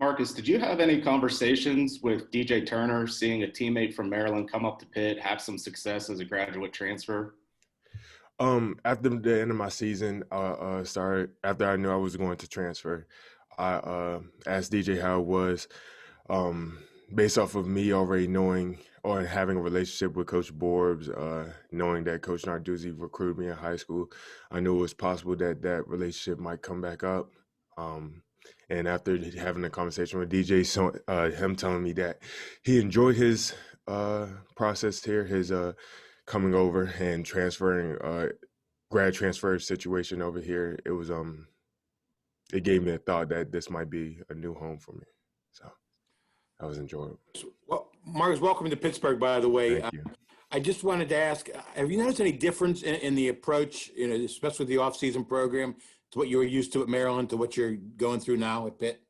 Marcus, did you have any conversations with DJ Turner, seeing a teammate from Maryland come up to Pitt, have some success as a graduate transfer? After the end of my season, started after I knew I was going to transfer, I asked DJ how it was, um, based off of me already knowing or having a relationship with Coach Borbs, knowing that Coach Narduzzi recruited me in high school. I knew it was possible that that relationship might come back up. Um, and after having a conversation with DJ, so him telling me that he enjoyed his process here, his coming over and transferring, grad transfer situation over here, it gave me a thought that this might be a new home for me. So that was enjoyable. Well, Marcus, welcome to Pittsburgh, by the way. Thank you. I just wanted to ask, have you noticed any difference in the approach, especially with the off-season program, to what you were used to at Maryland to what you're going through now at Pitt?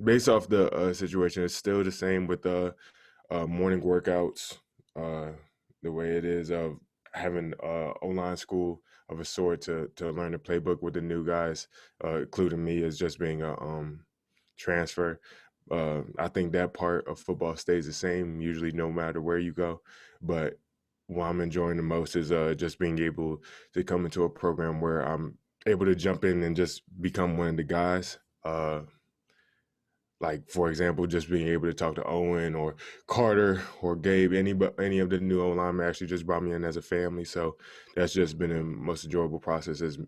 Based off the situation, it's still the same with the morning workouts, the way it is of having online school of a sort to learn the playbook with the new guys, including me as just being a transfer. I think that part of football stays the same, usually no matter where you go. But what I'm enjoying the most is just being able to come into a program where I'm able to jump in and just become one of the guys. Like, for example, just being able to talk to Owen or Carter or Gabe, any of the new O-linemen actually just brought me in as a family. So that's just been the most enjoyable process is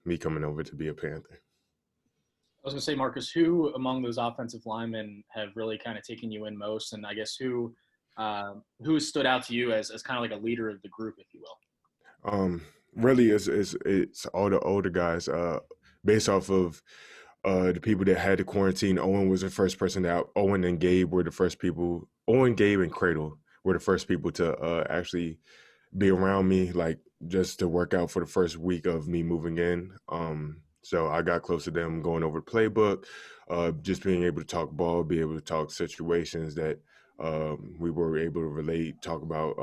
me coming over to be a Panther. I was going to say, Marcus, who among those offensive linemen have really kind of taken you in most? And I guess who stood out to you as kind of like a leader of the group, if you will? Really, it's all the older guys based off of the people that had to quarantine. Owen was the first person out. Owen and Gabe were the first people. Owen, Gabe, and Cradle were the first people to actually be around me, like just to work out for the first week of me moving in. So I got close to them, going over the playbook, just being able to talk ball, be able to talk situations that we were able to relate, talk about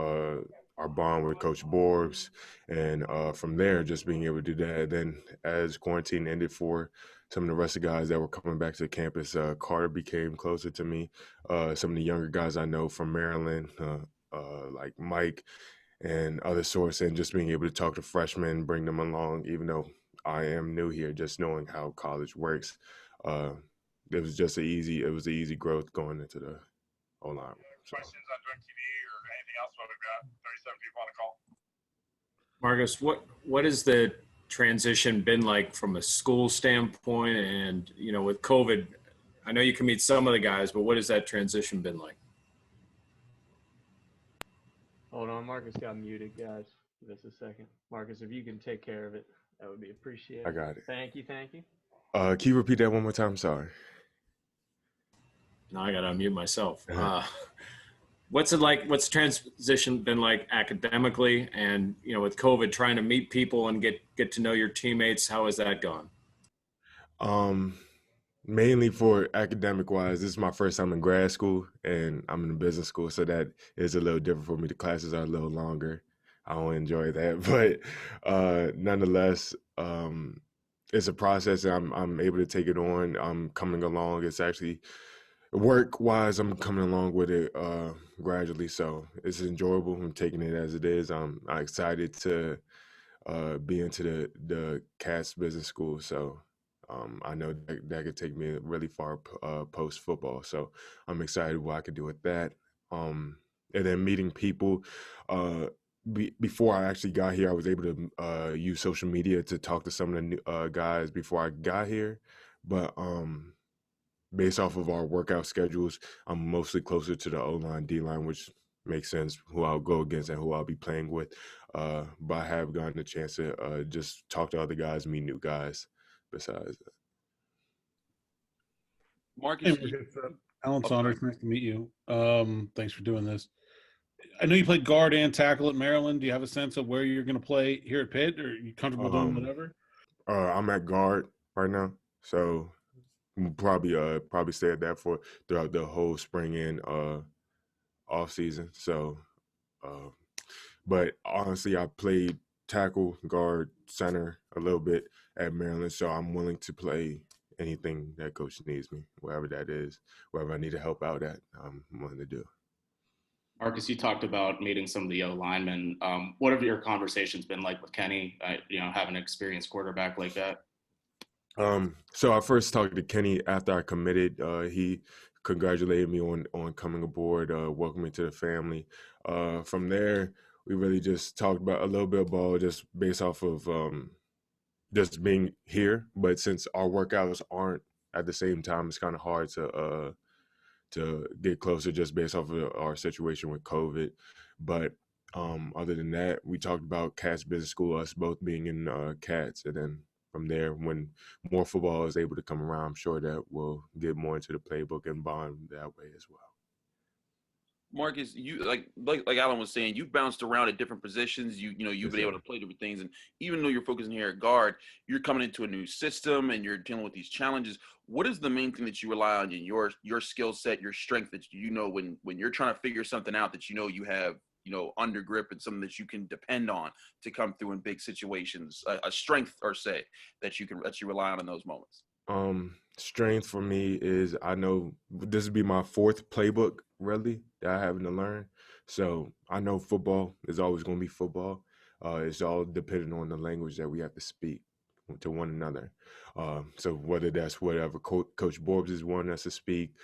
our bond with Coach Borbs, and from there, just being able to do that. Then as quarantine ended for some of the rest of the guys that were coming back to the campus, Carter became closer to me. Some of the younger guys I know from Maryland, like Mike and other sorts, and just being able to talk to freshmen, bring them along, even though I am new here, just knowing how college works. It was just an easy growth going into the O-line. So. Questions on DirecTV or anything else while we've got 37 people on the call? Marcus, what has the transition been like from a school standpoint? And, with COVID, I know you can meet some of the guys, but what has that transition been like? Hold on, Marcus got muted, guys. Give us a second. Marcus, if you can take care of it, that would be appreciated. I got it. Thank you. Can you repeat that one more time? Sorry. No, I got to unmute myself. What's it like? What's the transition been like academically? And, with COVID, trying to meet people and get to know your teammates, how has that gone? Mainly for academic-wise, this is my first time in grad school, and I'm in a business school, so that is a little different for me. The classes are a little longer. I don't enjoy that, but nonetheless, it's a process, and I'm able to take it on. I'm coming along. It's actually work-wise, I'm coming along with it gradually, so it's enjoyable. I'm taking it as it is. I'm excited to be into the CATS business school, so I know that could take me really far post-football, so I'm excited what I could do with that. And then meeting people. Before I actually got here, I was able to use social media to talk to some of the new, guys before I got here. But based off of our workout schedules, I'm mostly closer to the O-line, D-line, which makes sense, who I'll go against and who I'll be playing with. But I have gotten a chance to just talk to other guys, meet new guys besides that. Marcus, Alan Saunders, nice to meet you. Thanks for doing this. I know you played guard and tackle at Maryland. Do you have a sense of where you're going to play here at Pitt, or are you comfortable doing whatever? I'm at guard right now, so probably stay at that for throughout the whole spring and off season. So, but honestly, I played tackle, guard, center a little bit at Maryland, so I'm willing to play anything that coach needs me, wherever that is, wherever I need to help out at, I'm willing to do. Marcus, you talked about meeting some of the linemen. What have your conversations been like with Kenny? Having an experienced quarterback like that. So I first talked to Kenny after I committed. He congratulated me on coming aboard, welcoming me to the family. From there, we really just talked about a little bit of ball, just based off of just being here. But since our workouts aren't at the same time, it's kind of hard to get closer just based off of our situation with COVID. But other than that, we talked about Cats Business School, us both being in Cats, and then from there, when more football is able to come around, I'm sure that we'll get more into the playbook and bond that way as well. Marcus, you like Alan was saying, you've bounced around at different positions. You've been able to play different things, and even though you're focusing here at guard, you're coming into a new system and you're dealing with these challenges. What is the main thing that you rely on in your skill set, your strength that when you're trying to figure something out that you have under grip and something that you can depend on to come through in big situations, a strength or say that you rely on in those moments? Strength for me is, I know this would be my fourth playbook really that I having to learn. So I know football is always going to be football. It's all dependent on the language that we have to speak to one another. So whether that's whatever Coach Borbs is wanting us to speak,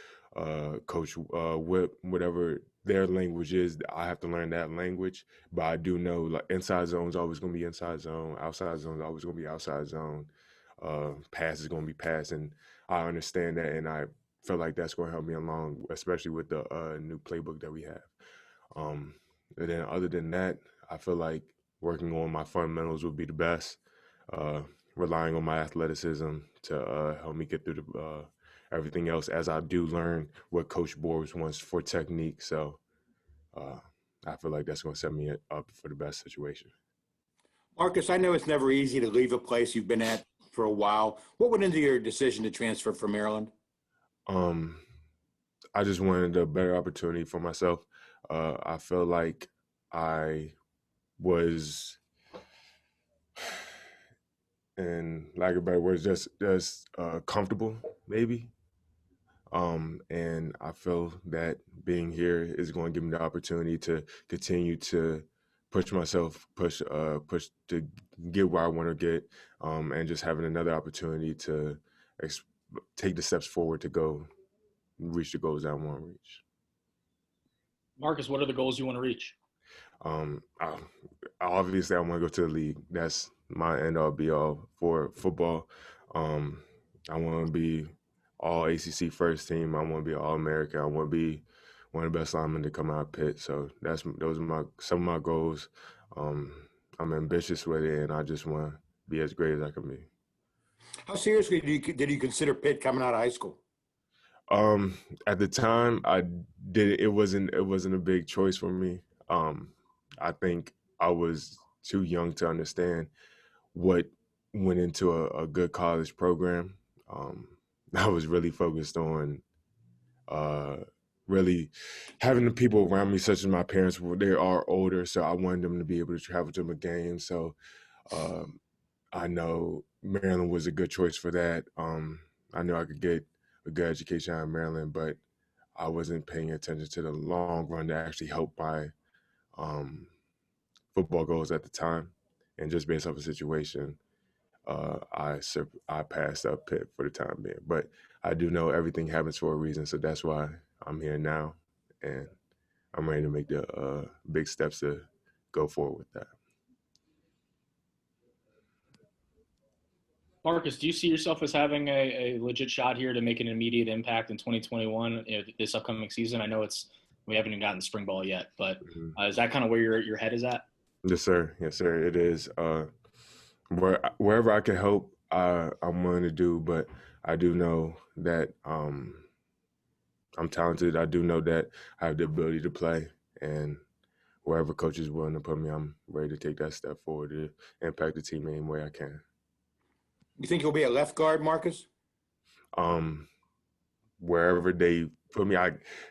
Coach Whip, whatever their language is, I have to learn that language. But I do know, like, inside zone is always going to be inside zone. Outside zone is always going to be outside zone. Pass is going to be pass, and I understand that, and I feel like that's going to help me along, especially with the new playbook that we have. And then other than that, I feel like working on my fundamentals would be the best. Relying on my athleticism to help me get through everything else, as I do learn what Coach Borbs wants for technique. So I feel like that's going to set me up for the best situation. Marcus, I know it's never easy to leave a place you've been at for a while. What went into your decision to transfer from Maryland? I just wanted a better opportunity for myself. I feel like I was, in lack of better words, just comfortable, maybe. And I feel that being here is going to give me the opportunity to continue to push myself, push to get where I want to get, and just having another opportunity to take the steps forward to go reach the goals that I want to reach. Marcus, what are the goals you want to reach? Obviously, I want to go to the league. That's my end all be all for football. I want to be all ACC first team. I want to be all American. I want to be one of the best linemen to come out of Pitt. So those are some of my goals. I'm ambitious with it, and I just want to be as great as I can be. How seriously did you consider Pitt coming out of high school? At the time, I did. It wasn't a big choice for me. I think I was too young to understand what went into a good college program. I was really focused on really having the people around me, such as my parents. They are older, so I wanted them to be able to travel to my games. So I know Maryland was a good choice for that. I know I could get a good education out of Maryland, but I wasn't paying attention to the long run that actually helped my football goals at the time. And just based off the situation, I passed up Pitt for the time being. But I do know everything happens for a reason, so that's why I'm here now, and I'm ready to make the big steps to go forward with that. Marcus, do you see yourself as having a legit shot here to make an immediate impact in 2021, this upcoming season? I know we haven't even gotten spring ball yet, but is that kind of where your head is at? Yes, sir. Yes, sir. It is. Wherever I can help, I'm willing to do. But I do know that I'm talented. I do know that I have the ability to play, and wherever coach is willing to put me, I'm ready to take that step forward to impact the team any way I can. You think you'll be a left guard, Marcus? Wherever they put me,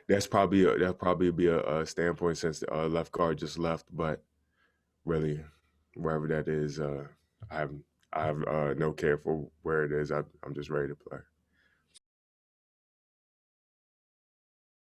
that'll probably be a standpoint since the left guard just left. But really, wherever that is, I have I have no care for where it is. I'm just ready to play.